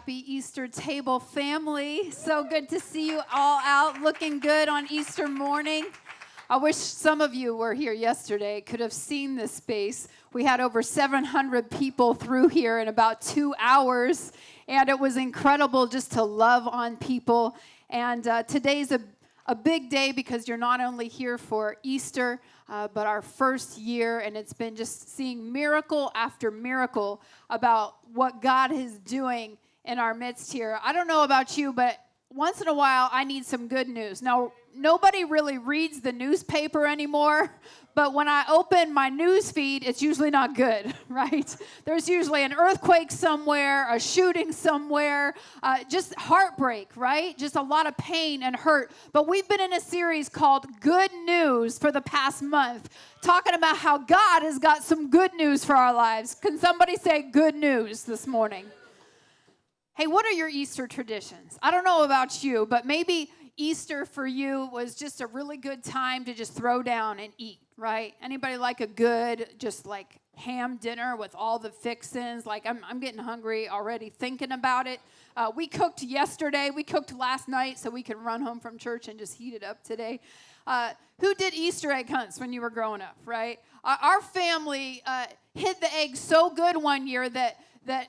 Happy Easter table, family. So good to see you all out looking good on Easter morning. I wish some of you were here yesterday, could have seen this space. We had over 700 people through here in about 2 hours, and it was incredible just to love on people. And today's a big day because you're not only here for Easter, but our first year, and it's been just seeing miracle after miracle about what God is doing in our midst here. I don't know about you, but once in a while, I need some good news. Now, nobody really reads the newspaper anymore, but when I open my news feed, it's usually not good, right? There's usually an earthquake somewhere, a shooting somewhere, just heartbreak, right? Just a lot of pain and hurt. But we've been in a series called Good News for the past month, talking about how God has got some good news for our lives. Can somebody say good news this morning? Hey, what are your Easter traditions? I don't know about you, but maybe Easter for you was just a really good time to just throw down and eat, right? Anybody like a good, just like ham dinner with all the fixins? Like I'm getting hungry already thinking about it. We cooked yesterday. We cooked last night so we can run home from church and just heat it up today. Who did Easter egg hunts when you were growing up, right? Our family hid the eggs so good one year that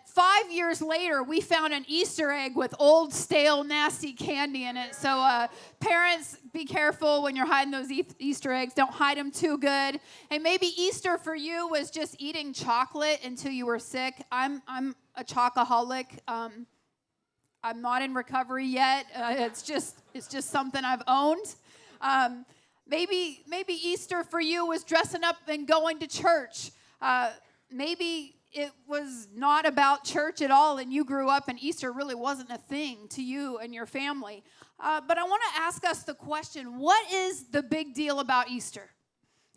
5 years later, we found an Easter egg with old, stale, nasty candy in it. So parents, be careful when you're hiding those Easter eggs. Don't hide them too good. And maybe Easter for you was just eating chocolate until you were sick. I'm a chocoholic. I'm not in recovery yet. It's just something I've owned. Maybe Easter for you was dressing up and going to church. Maybe it was not about church at all, and you grew up, and Easter really wasn't a thing to you and your family. But I want to ask us the question, what is the big deal about Easter?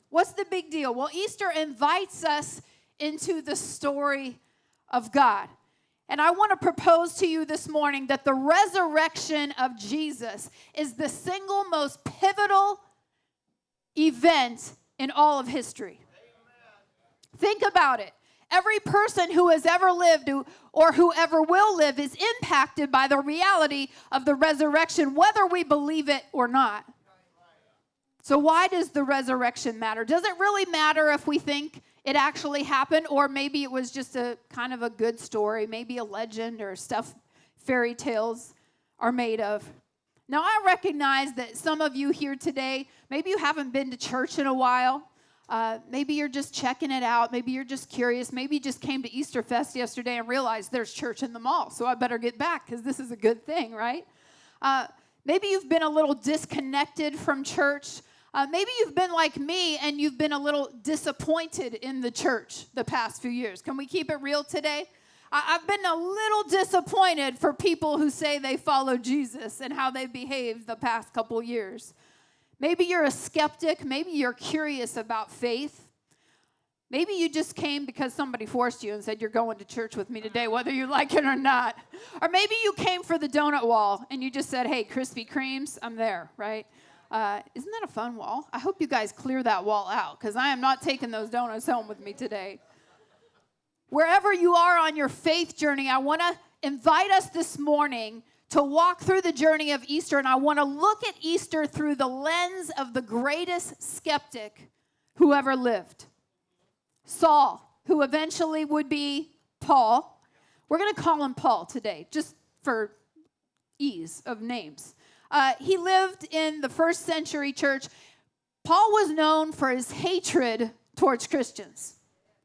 What's the big deal? Well, Easter invites us into the story of God. And I want to propose to you this morning that the resurrection of Jesus is the single most pivotal event in all of history. Amen. Think about it. Every person who has ever lived or who ever will live is impacted by the reality of the resurrection, whether we believe it or not. So why does the resurrection matter? Does it really matter if we think it actually happened, or maybe it was just a kind of a good story, maybe a legend or stuff fairy tales are made of? Now, I recognize that some of you here today, maybe you haven't been to church in a while. Maybe you're just checking it out. Maybe you're just curious. Maybe you just came to Easter Fest yesterday and realized there's church in the mall, so I better get back because this is a good thing, right? Maybe you've been a little disconnected from church. Maybe you've been like me and you've been a little disappointed in the church the past few years. Can we keep it real today? I've been a little disappointed for people who say they follow Jesus and how they've behaved the past couple years. Maybe you're a skeptic. Maybe you're curious about faith. Maybe you just came because somebody forced you and said, you're going to church with me today, whether you like it or not. Or maybe you came for the donut wall and you just said, hey, Krispy Kremes, I'm there, right? Isn't that a fun wall? I hope you guys clear that wall out because I am not taking those donuts home with me today. Wherever you are on your faith journey, I want to invite us this morning to walk through the journey of Easter, and I want to look at Easter through the lens of the greatest skeptic who ever lived, Saul, who eventually would be Paul. We're going to call him Paul today, just for ease of names. He lived in the first century church. Paul was known for his hatred towards Christians.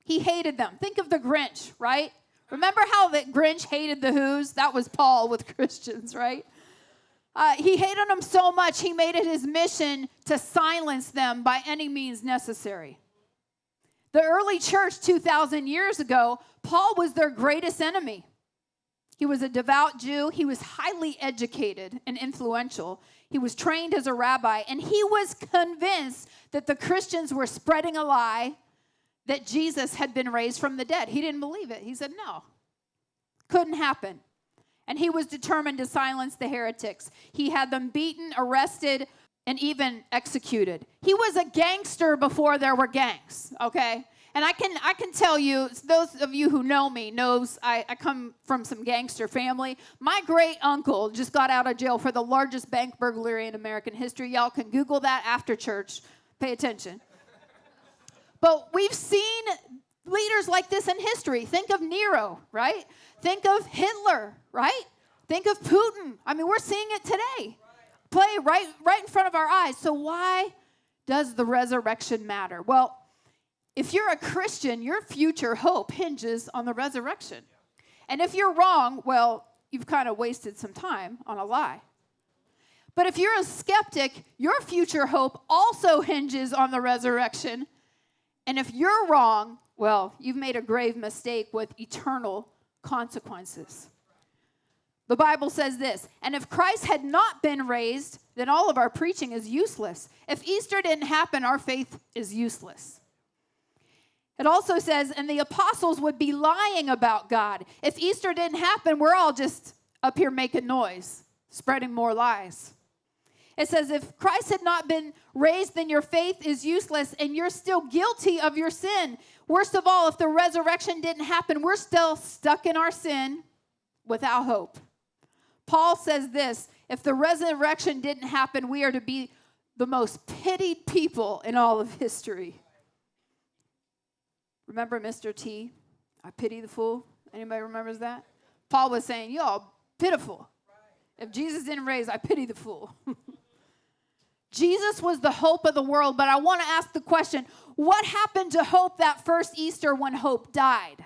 He hated them. Think of the Grinch, right? Remember how the Grinch hated the Who's? That was Paul with Christians, right? He hated them so much, he made it his mission to silence them by any means necessary. The early church 2,000 years ago, Paul was their greatest enemy. He was a devout Jew. He was highly educated and influential. He was trained as a rabbi, and he was convinced that the Christians were spreading a lie that Jesus had been raised from the dead. He didn't believe it. He said, no, couldn't happen. And he was determined to silence the heretics. He had them beaten, arrested, and even executed. He was a gangster before there were gangs, okay? And I can tell you, those of you who know me knows I come from some gangster family. My great uncle just got out of jail for the largest bank burglary in American history. Y'all can Google that after church. Pay attention. But we've seen leaders like this in history. Think of Nero, right? Think of Hitler, right? Think of Putin. I mean, we're seeing it today. Play right in front of our eyes. So why does the resurrection matter? Well, if you're a Christian, your future hope hinges on the resurrection. And if you're wrong, well, you've kind of wasted some time on a lie. But if you're a skeptic, your future hope also hinges on the resurrection. And if you're wrong, well, you've made a grave mistake with eternal consequences. The Bible says this, and if Christ had not been raised, then all of our preaching is useless. If Easter didn't happen, our faith is useless. It also says, and the apostles would be lying about God. If Easter didn't happen, we're all just up here making noise, spreading more lies. It says, if Christ had not been raised, then your faith is useless and you're still guilty of your sin. Worst of all, if the resurrection didn't happen, we're still stuck in our sin without hope. Paul says this, if the resurrection didn't happen, we are to be the most pitied people in all of history. Remember Mr. T? I pity the fool. Anybody remembers that? Paul was saying, y'all pitiful. If Jesus didn't raise, I pity the fool. Jesus was the hope of the world, but I want to ask the question, what happened to hope that first Easter when hope died?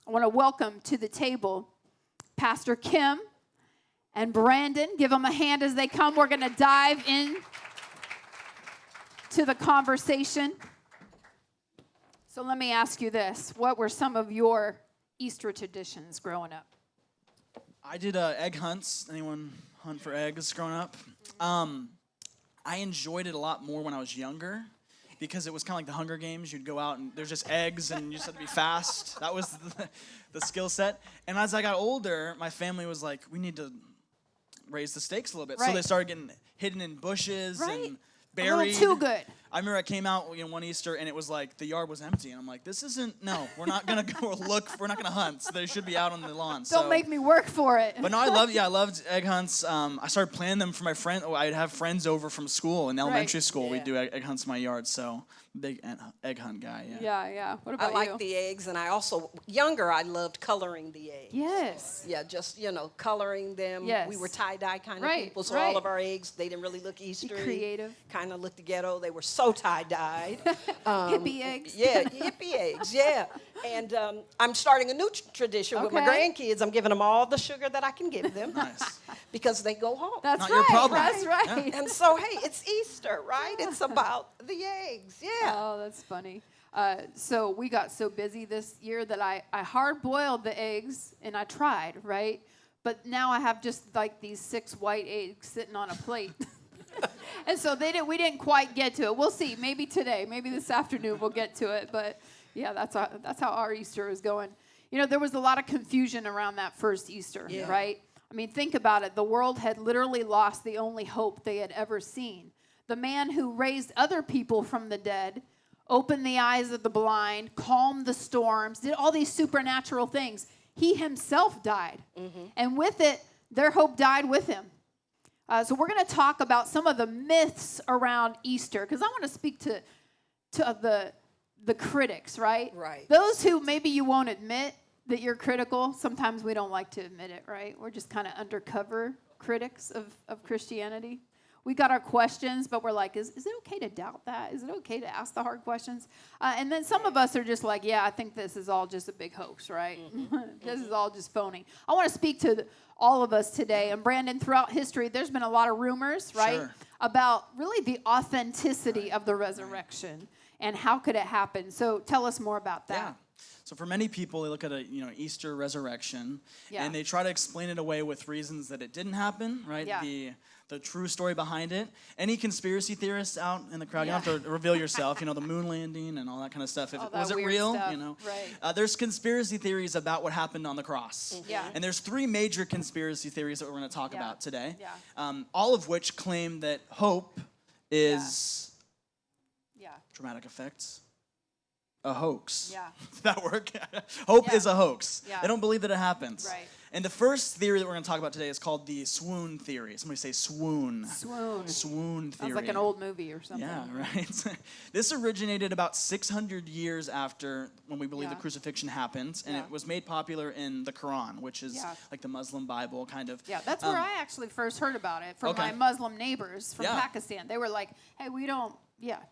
I want to welcome to the table Pastor Kim and Brandon. Give them a hand as they come. We're going to dive in to the conversation. So let me ask you this. What were some of your Easter traditions growing up? I did egg hunts. Anyone hunt for eggs growing up? I enjoyed it a lot more when I was younger because it was kind of like the Hunger Games. You'd go out and there's just eggs and you just had to be fast. That was the skill set. And as I got older, my family was like, we need to raise the stakes a little bit. Right. So they started getting hidden in bushes and buried. A little too good. I remember I came out one Easter and it was like the yard was empty and I'm like, we're not gonna go look, we're not gonna hunt. So they should be out on the lawn. Don't make me work for it. But no, I loved egg hunts. I started planning them for my friend. I'd have friends over from school in elementary school. We'd do egg hunts in my yard. So big egg hunt guy. Yeah. What about you? I like the eggs, and I also I loved coloring the eggs. Yes. Yeah, just coloring them. Yes. We were tie-dye kind of Right, people, so right. all of our eggs, they didn't really look Eastery. Creative. Kind of looked ghetto. They were so tie-dyed. Hippie eggs. Yeah, hippie eggs. Yeah. And I'm starting a new tradition with my grandkids. I'm giving them all the sugar that I can give them. Nice. Because they go home. That's Not right. your problem. That's right. And so, hey, it's Easter, right? It's about the eggs. Yeah. Oh, that's funny. So we got so busy this year that I hard-boiled the eggs, and I tried, right? But now I have just like these 6 white eggs sitting on a plate. And so we didn't quite get to it. We'll see. Maybe today, maybe this afternoon we'll get to it. But yeah, that's how our Easter is going. There was a lot of confusion around that first Easter, right? I mean, think about it. The world had literally lost the only hope they had ever seen. The man who raised other people from the dead, opened the eyes of the blind, calmed the storms, did all these supernatural things. He himself died. Mm-hmm. And with it, their hope died with him. So we're going to talk about some of the myths around Easter, because I want to speak to the critics, right? Right. Those who maybe you won't admit that you're critical. Sometimes we don't like to admit it, right? We're just kind of undercover critics of Christianity. We got our questions, but we're like, is it okay to doubt that? Is it okay to ask the hard questions? And then some of us are just like, yeah, I think this is all just a big hoax, right? Mm-hmm. This is all just phony. I want to speak to all of us today. And Brandon, throughout history, there's been a lot of rumors, right, about really the authenticity of the resurrection and how could it happen. So tell us more about that. Yeah. So for many people, they look at Easter resurrection, and they try to explain it away with reasons that it didn't happen, right? Yeah. The true story behind it. Any conspiracy theorists out in the crowd, you don't have to reveal yourself, the moon landing and all that kind of stuff. Was it real? Stuff. Right. There's conspiracy theories about what happened on the cross. Mm-hmm. Yeah. And there's 3 major conspiracy theories that we're going to talk about today. Yeah. All of which claim that hope is dramatic effects. a hoax. Yeah. Does that work? Hope Yeah. is a hoax. Yeah. They don't believe that it happens. Right. And the first theory that we're going to talk about today is called the swoon theory. Somebody say swoon. Swoon. Swoon theory. Sounds like an old movie or something. Yeah, right. This originated about 600 years after when we believe the crucifixion happened, and it was made popular in the Quran, which is like the Muslim Bible, kind of. Yeah, that's where I actually first heard about it from my Muslim neighbors from Pakistan. They were like, hey, we don't,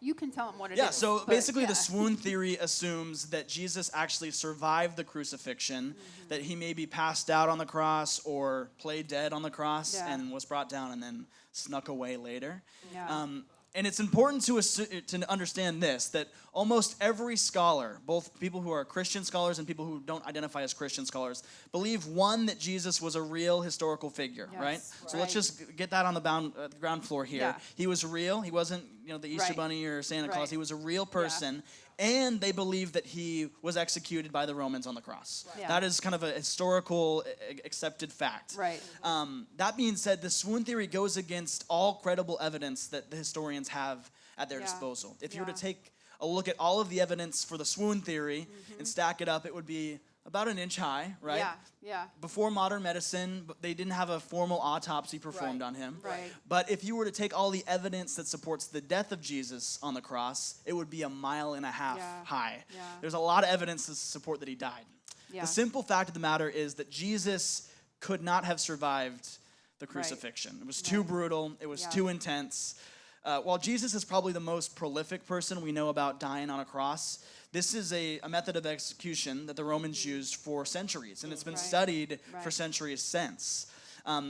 you can tell them what it is. Yeah, so but, basically the swoon theory assumes that Jesus actually survived the crucifixion, that he maybe passed out on the cross or played dead on the cross and was brought down and then snuck away later. Yeah. And it's important to understand this, that almost every scholar, both people who are Christian scholars and people who don't identify as Christian scholars, believe, one, that Jesus was a real historical figure, right? So let's just get that on the ground floor here. Yeah. He was real. He wasn't, the Easter Bunny or Santa Claus. He was a real person. And they believe that he was executed by the Romans on the cross. Yeah. That is kind of a historical accepted fact. Right. That being said, the swoon theory goes against all credible evidence that the historians have at their disposal. If you were to take a look at all of the evidence for the swoon theory and stack it up, it would be about an inch high, right? Yeah, yeah. Before modern medicine, they didn't have a formal autopsy performed on him. Right. But if you were to take all the evidence that supports the death of Jesus on the cross, it would be 1.5 miles high. Yeah. There's a lot of evidence to support that he died. Yeah. The simple fact of the matter is that Jesus could not have survived the crucifixion. It was too brutal. It was too intense. While Jesus is probably the most prolific person we know about dying on a cross, this is a method of execution that the Romans used for centuries, and it's been studied for centuries since.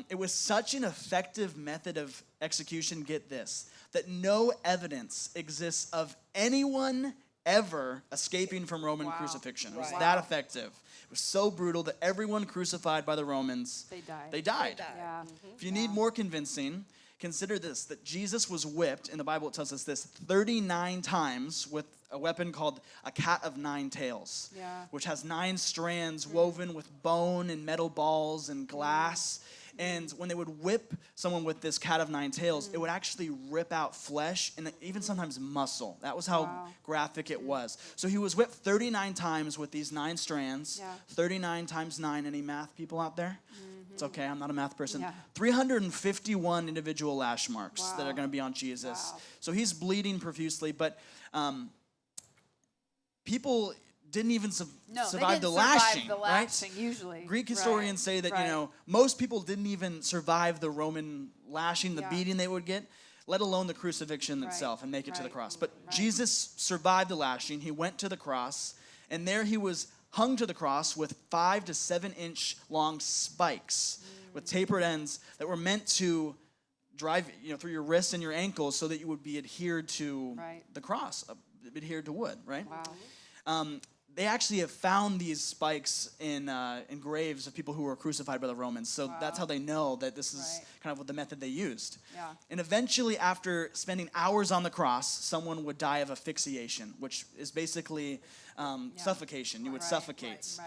It was such an effective method of execution, get this, that no evidence exists of anyone ever escaping from Roman crucifixion. It was that effective. It was so brutal that everyone crucified by the Romans, they died. Yeah. If you need more convincing, consider this, that Jesus was whipped, in the Bible it tells us this, 39 times with a weapon called a cat of 9 tails, which has 9 strands woven with bone and metal balls and glass. And when they would whip someone with this cat of 9 tails, it would actually rip out flesh and even sometimes muscle. That was how graphic it was. So he was whipped 39 times with these 9 strands. 39 times 9. Any math people out there? It's okay, I'm not a math person. 351 individual lash marks that are going to be on Jesus. So he's bleeding profusely, but people didn't even survive the lashing, right? Usually. Greek historians say that, most people didn't even survive the Roman lashing, the beating they would get, let alone the crucifixion itself and make it to the cross. But Jesus survived the lashing. He went to the cross, and there he was hung to the cross with 5 to 7 inch long spikes with tapered ends that were meant to drive through your wrists and your ankles so that you would be adhered to the cross, adhered to wood, right? Wow. They actually have found these spikes in graves of people who were crucified by the Romans. So that's how they know that this is kind of what the method they used. Yeah. And eventually, after spending hours on the cross, someone would die of asphyxiation, which is basically suffocation. You would suffocate.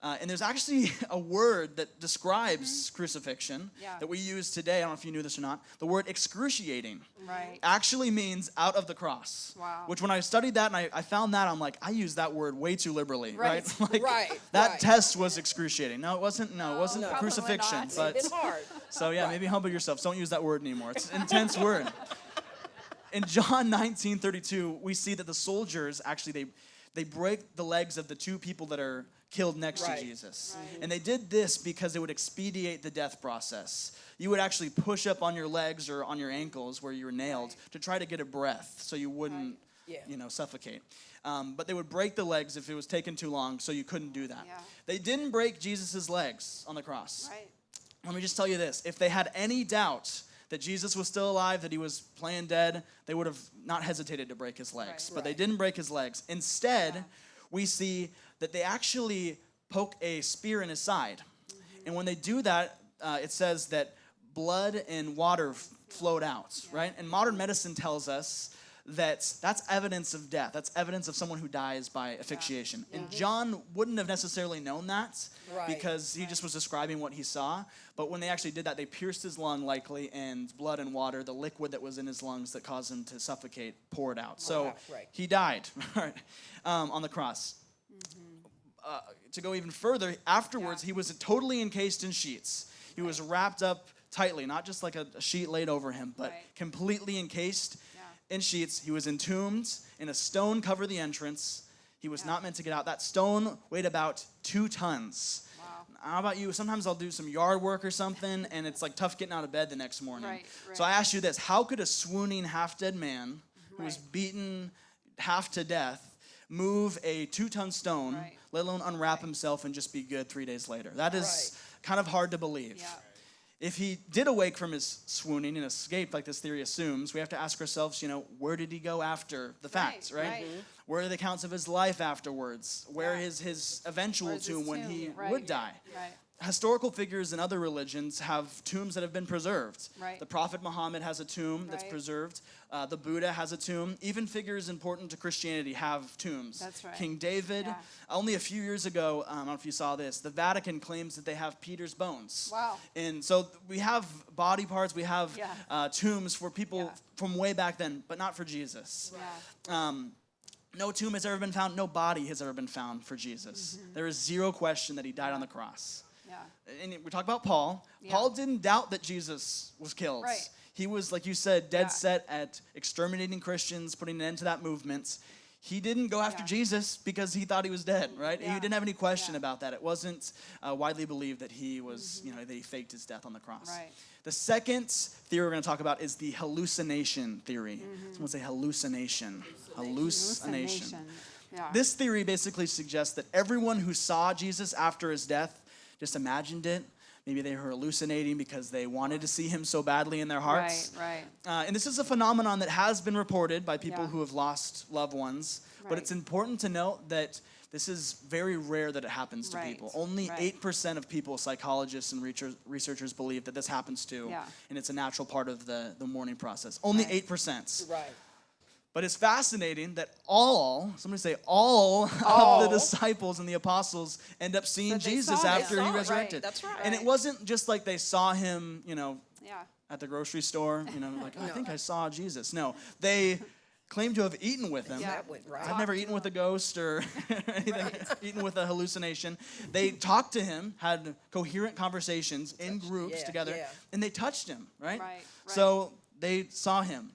And there's actually a word that describes crucifixion that we use today. I don't know if you knew this or not. The word excruciating actually means out of the cross. Wow. Which when I studied that and I found that, I'm like, I use that word way too liberally, right? Like, that test was excruciing. No, it wasn't. No, it wasn't crucifixion. Not. But It's hard. so yeah, maybe humble yourself. Don't use that word anymore. It's an intense word. In John 19:32, we see that the soldiers actually they break the legs of the 2 people that are killed next to Jesus. And they did this because it would expedite the death process. You would actually push up on your legs or on your ankles where you were nailed to try to get a breath so you wouldn't, suffocate. But they would break the legs if it was taking too long, so you couldn't do that. They didn't break Jesus' legs on the cross. Let me just tell you this. If they had any doubt that Jesus was still alive, that he was playing dead, they would have not hesitated to break his legs. But they didn't break his legs. Instead, we see that they actually poke a spear in his side. And when they do that, it says that blood and water flowed out, right? And modern medicine tells us that's evidence of death. That's evidence of someone who dies by asphyxiation. And John wouldn't have necessarily known that because he just was describing what he saw. But when they actually did that, they pierced his lung likely, and blood and water, the liquid that was in his lungs that caused him to suffocate, poured out. So he died on the cross. To go even further, afterwards, he was totally encased in sheets. He was wrapped up tightly, not just like a sheet laid over him, but completely encased in sheets. He was entombed, and a stone covered the entrance. He was not meant to get out. That stone weighed about 2 tons. Wow. How about you? Sometimes I'll do some yard work or something, and it's like tough getting out of bed the next morning. Right. So I ask you this: how could a swooning, half-dead man who was beaten half to death move a 2-ton stone, let alone unwrap himself and just be good 3 days later? That is kind of hard to believe. Yeah. If he did awake from his swooning and escaped, like this theory assumes, we have to ask ourselves, where did he go after the fact, right? Where are the accounts of his life afterwards? Where is his eventual tomb when he would die? Right. Historical figures in other religions have tombs that have been preserved. Right. The Prophet Muhammad has a tomb that's preserved. The Buddha has a tomb. Even figures important to Christianity have tombs. That's right. King David. Yeah. Only a few years ago, I don't know if you saw this, the Vatican claims that they have Peter's bones. Wow. And so we have body parts, we have tombs for people from way back then, but not for Jesus. Yeah. No tomb has ever been found. No body has ever been found for Jesus. Mm-hmm. There is zero question that he died on the cross. Yeah. And we talk about Paul. Yeah. Paul didn't doubt that Jesus was killed. Right. He was, like you said, dead set at exterminating Christians, putting an end to that movement. He didn't go after Jesus because he thought he was dead, right? Yeah. He didn't have any question about that. It wasn't widely believed that he was, that he faked his death on the cross. Right. The second theory we're going to talk about is the hallucination theory. Mm-hmm. Someone say hallucination. Hallucination. Yeah. This theory basically suggests that everyone who saw Jesus after his death just imagined it. Maybe they were hallucinating because they wanted to see him so badly in their hearts. Right. And this is a phenomenon that has been reported by people who have lost loved ones. Right. But it's important to note that this is very rare that it happens to people. Only 8% of people, psychologists and researchers believe that this happens to. Yeah. And it's a natural part of the mourning process. Only 8%. Right. But it's fascinating that somebody say all of the disciples and the apostles end up seeing Jesus after he resurrected. That's right. And it wasn't just like they saw him, at the grocery store, like, I think I saw Jesus. No, they claim to have eaten with him. Yeah. I've never eaten with a ghost or anything, eaten with a hallucination. They talked to him, had coherent conversations in groups together, and they touched him, right? So they saw him.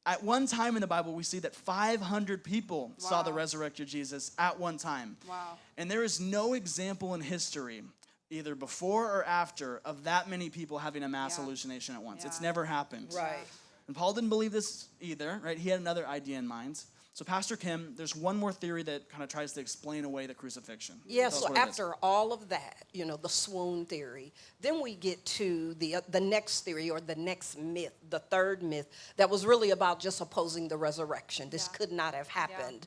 At one time in the Bible, we see that 500 people saw the resurrected Jesus at one time. Wow. And there is no example in history, either before or after, of that many people having a mass hallucination at once. It's never happened. Right. And Paul didn't believe this either, right? He had another idea in mind. So Pastor Kim, there's one more theory that kind of tries to explain away the crucifixion. Yeah, so after all of that, the swoon theory, then we get to the next theory or the next myth, the third myth, that was really about just opposing the resurrection. This could not have happened.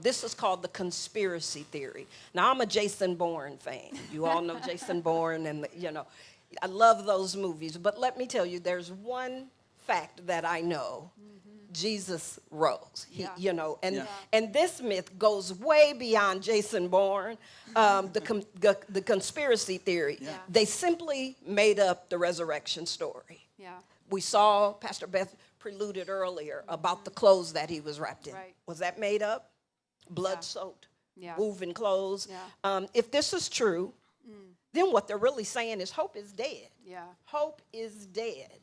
This is called the conspiracy theory. Now, I'm a Jason Bourne fan. You all know Jason Bourne, and, I love those movies. But let me tell you, there's one fact that I know. Jesus rose, and this myth goes way beyond Jason Bourne, the conspiracy theory. Yeah. They simply made up the resurrection story. Yeah. We saw Pastor Beth preluded earlier about the clothes that he was wrapped in. Right. Was that made up? Blood-soaked, woven clothes. Yeah. If this is true, then what they're really saying is hope is dead. Yeah. Hope is dead.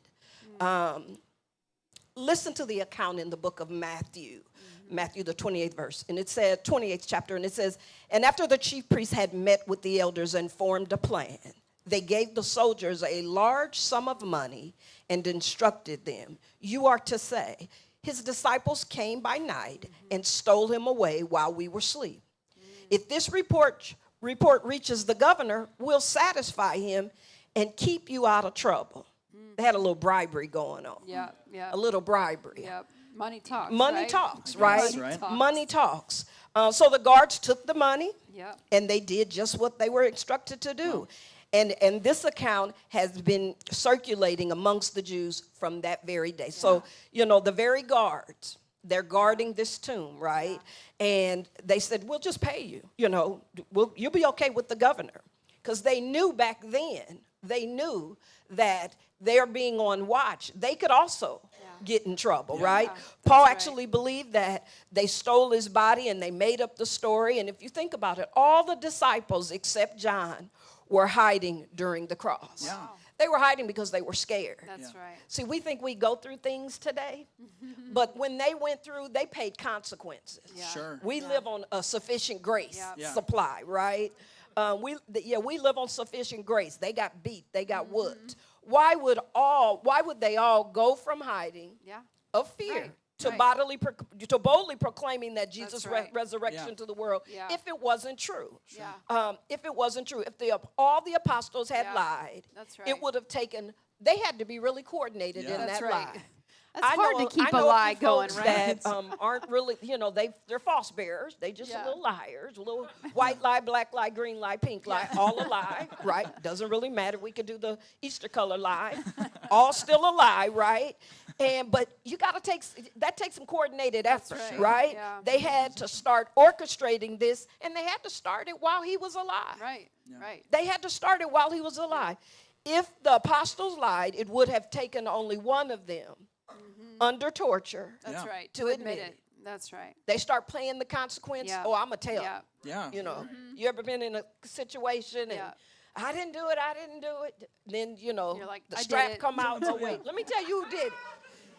Listen to the account in the book of Matthew, Matthew the 28th verse, and it said, 28th chapter, and it says, and after the chief priests had met with the elders and formed a plan, they gave the soldiers a large sum of money and instructed them, you are to say, his disciples came by night and stole him away while we were asleep. If this report reaches the governor, we'll satisfy him and keep you out of trouble. They had a little bribery going on. Yeah. A little bribery. Yeah. Money talks. Money talks, right? Money talks. So the guards took the money, and they did just what they were instructed to do. And this account has been circulating amongst the Jews from that very day. So, the very guards They're guarding this tomb, right? And they said, we'll just pay you. You'll be okay with the governor. Because they knew back then, that they're being on watch. They could also get in trouble, right? Paul actually believed that they stole his body and they made up the story. And if you think about it, all the disciples except John were hiding during the cross. Yeah. They were hiding because they were scared. That's right. See, we think we go through things today, but when they went through, they paid consequences. Yeah. Sure. We live on a sufficient grace Yeah. supply, right? We live on sufficient grace. They got beat. They got whooped. Why would they all go from hiding of fear to boldly proclaiming that Jesus' resurrection to the world if it wasn't true? If it wasn't true, if all the apostles had lied, it would have taken. They had to be really coordinated in that lie. That's hard to keep a lie going, right? That aren't really, they're false bearers. They just little liars, little white lie, black lie, green lie, pink lie, all a lie, right? Doesn't really matter. We could do the Easter color lie, all still a lie, right? But you got to takes some coordinated effort, right? Yeah. They had to start orchestrating this, and they had to start it while he was alive. Right. Right. They had to start it while he was alive. If the apostles lied, it would have taken only one of them under torture. That's right. To admit it. That's right. They start playing the consequence. Yeah. Oh, I'm going to tell. Yeah. You ever been in a situation and I didn't do it. Then, You're like, the I strap did it. come out. Oh, wait, let me tell you who did it.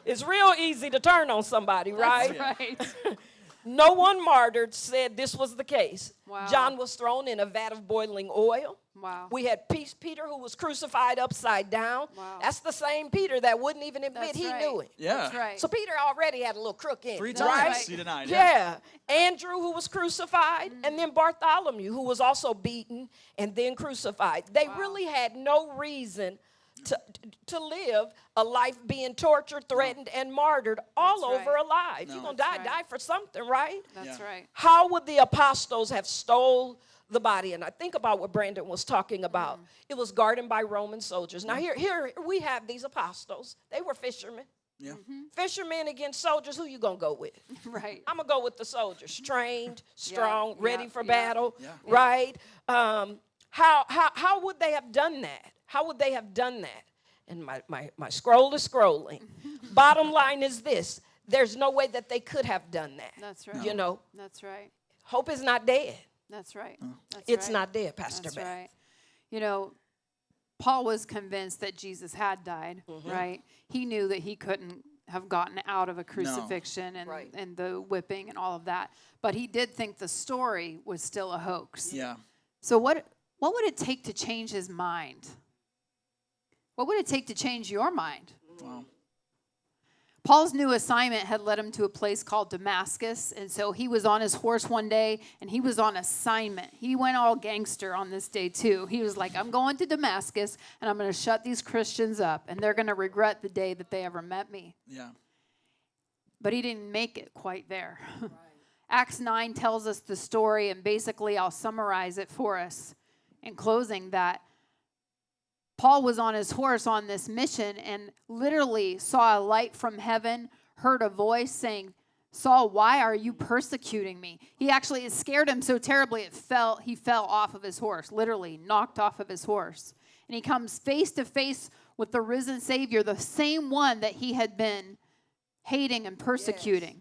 It's real easy to turn on somebody, right? That's right. No one martyred said this was the case. Wow. John was thrown in a vat of boiling oil. Wow. We had Peter who was crucified upside down. Wow. That's the same Peter that wouldn't even admit he knew it. Yeah. That's right. So Peter already had a little crook in 3 it, times right? he denied. Yeah. Andrew who was crucified, and then Bartholomew who was also beaten and then crucified. They really had no reason to live a life being tortured, threatened, and martyred all over alive. You're going to die for something, right? That's right. How would the apostles have stole the body? And I think about what Brandon was talking about. It was guarded by Roman soldiers. Now here we have these apostles. They were fishermen. Yeah. Fishermen against soldiers. Who you going to go with? Right. I'm going to go with the soldiers. Trained, strong, ready for yeah. battle, right? How would they have done that? How would they have done that? And my scroll is scrolling. Bottom line is this. There's no way that they could have done that. That's right. That's right. Hope is not dead. That's right. It's not dead, Pastor That's Beth. right. Paul was convinced that Jesus had died, right? He knew that he couldn't have gotten out of a crucifixion and the whipping and all of that. But he did think the story was still a hoax. Yeah. So what would it take to change his mind? What would it take to change your mind? Wow. Paul's new assignment had led him to a place called Damascus, and so he was on his horse one day, and he was on assignment. He went all gangster on this day, too. He was like, I'm going to Damascus, and I'm going to shut these Christians up, and they're going to regret the day that they ever met me. Yeah. But he didn't make it quite there. Right. Acts 9 tells us the story, and basically I'll summarize it for us in closing, that Paul was on his horse on this mission and literally saw a light from heaven, heard a voice saying, Saul, why are you persecuting me? It scared him so terribly he fell off of his horse, literally knocked off of his horse. And he comes face to face with the risen Savior, the same one that he had been hating and persecuting. Yes.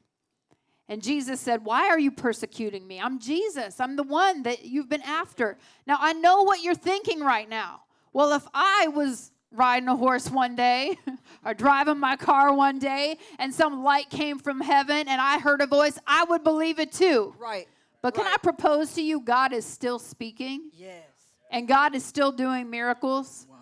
And Jesus said, why are you persecuting me? I'm Jesus. I'm the one that you've been after. Now, I know what you're thinking right now. Well, if I was riding a horse one day or driving my car one day and some light came from heaven and I heard a voice, I would believe it too. Right. But can I propose to you, God is still speaking? Yes. And God is still doing miracles? Wow.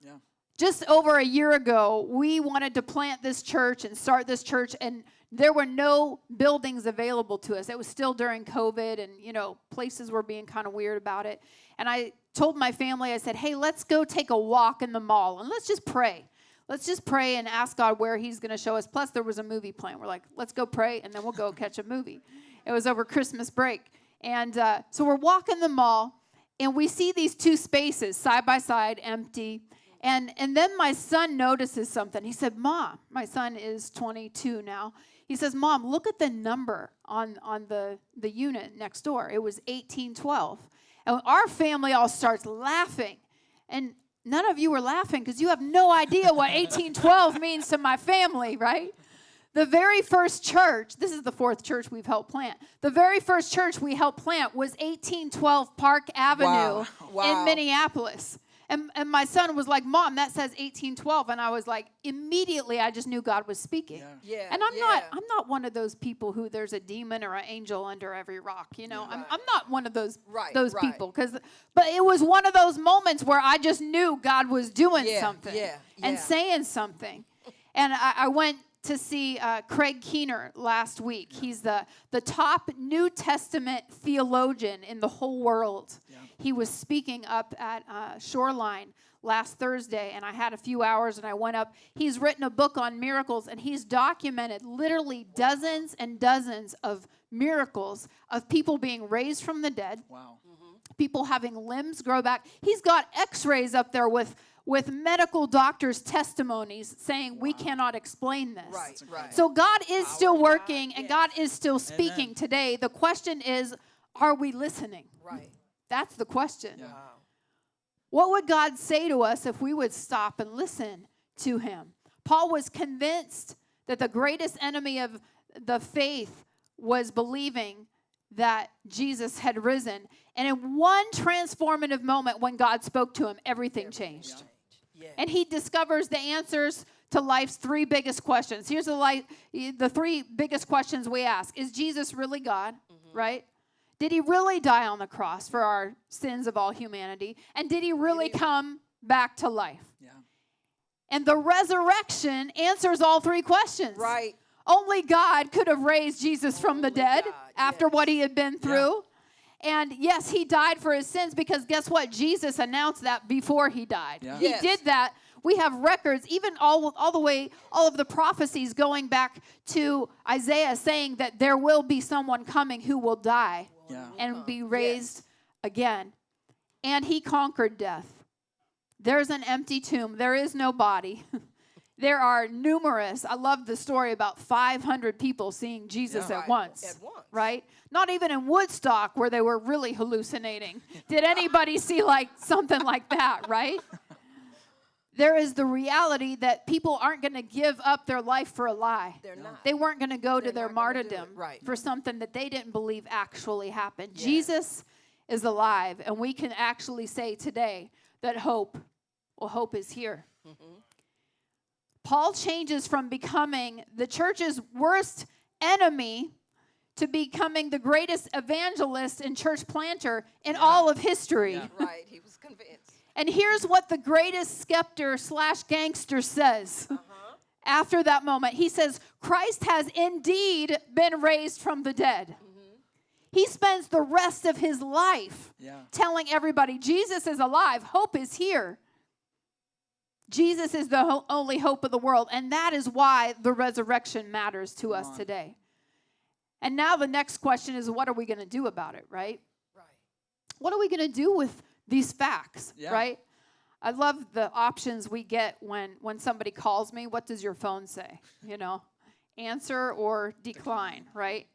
Yeah. Just over a year ago, we wanted to plant this church and start this church, and there were no buildings available to us. It was still during COVID, and, places were being kind of weird about it. And I told my family, I said, hey, let's go take a walk in the mall, and let's just pray. Let's just pray and ask God where he's going to show us. Plus, there was a movie plan. We're like, let's go pray, and then we'll go catch a movie. It was over Christmas break. And so we're walking the mall, and we see these two spaces side by side, empty. And then my son notices something. He said, Mom, my son is 22 now. He says, Mom, look at the number on the unit next door. It was 1812. And our family all starts laughing. And none of you were laughing because you have no idea what 1812 means to my family, right? The very first church, this is the fourth church we've helped plant. The very first church we helped plant was 1812 Park Avenue in Minneapolis. And my son was like, Mom, that says 1812. And I was like, immediately I just knew God was speaking. Yeah. And I'm not one of those people who there's a demon or an angel under every rock. You know, I'm not one of those people. But it was one of those moments where I just knew God was doing something and saying something. And I went to see Craig Keener last week. He's the top New Testament theologian in the whole world. Yeah. He was speaking up at Shoreline last Thursday, and I had a few hours, and I went up. He's written a book on miracles, and he's documented literally dozens and dozens of miracles of people being raised from the dead, people having limbs grow back. He's got x-rays up there with medical doctors' testimonies saying we cannot explain this. Right. So God is still working, and God is still speaking today. The question is, are we listening? Right. That's the question. Yeah. Wow. What would God say to us if we would stop and listen to him? Paul was convinced that the greatest enemy of the faith was believing that Jesus had risen. And in one transformative moment when God spoke to him, everything changed. Yeah. And he discovers the answers to life's three biggest questions. Here's the three biggest questions we ask. Is Jesus really God? Right? Did he really die on the cross for our sins of all humanity? And did he really come back to life? Yeah. And the resurrection answers all three questions. Right. Only God could have raised Jesus from the dead after what he had been through. Yeah. And yes, he died for his sins because guess what? Jesus announced that before he died. Yeah. He did that. We have records, even all of the prophecies going back to Isaiah saying that there will be someone coming who will die and be raised again. And he conquered death. There's an empty tomb. There is no body. There are numerous, I love the story about 500 people seeing Jesus at once. Right? Not even in Woodstock where they were really hallucinating. Did anybody see something like that, right? There is the reality that people aren't going to give up their life for a lie. They're not. They weren't going to go to their martyrdom for something that they didn't believe actually happened. Yeah. Jesus is alive, and we can actually say today that hope is here. Mm-hmm. Paul changes from becoming the church's worst enemy to becoming the greatest evangelist and church planter in all of history. Yeah. Right, he was convinced. And here's what the greatest skeptor/gangster says after that moment. He says, Christ has indeed been raised from the dead. Mm-hmm. He spends the rest of his life telling everybody, Jesus is alive. Hope is here. Jesus is the only hope of the world. And that is why the resurrection matters to us today. And now the next question is, what are we going to do about it, right? Right. What are we going to do with these facts, right? I love the options we get when somebody calls me. What does your phone say? You know, answer or decline, right?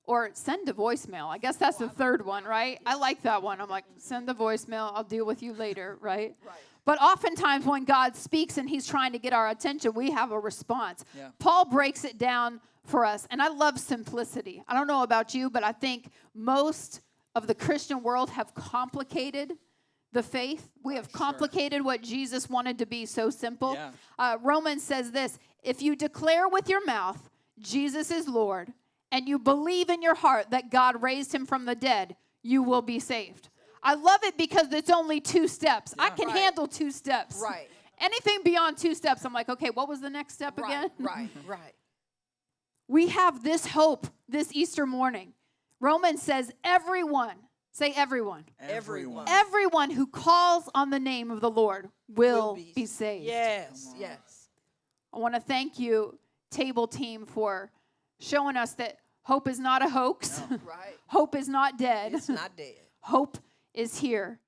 Or send to voicemail. I guess that's the third one, right? I like that one. I'm like, send the voicemail. I'll deal with you later, right? But oftentimes when God speaks and he's trying to get our attention, we have a response. Yeah. Paul breaks it down for us. And I love simplicity. I don't know about you, but I think most of the Christian world have complicated the faith. We have complicated what Jesus wanted to be so simple. Yeah. Romans says this, if you declare with your mouth Jesus is Lord and you believe in your heart that God raised him from the dead, you will be saved. I love it because it's only 2 steps. I can handle 2 steps. Right. Anything beyond 2 steps, I'm like, okay, what was the next step again? Right. We have this hope this Easter morning. Romans says everyone, say everyone. Everyone who calls on the name of the Lord will be saved. Yes. I want to thank you, table team, for showing us that hope is not a hoax. No. Hope is not dead. It's not dead. Hope is here.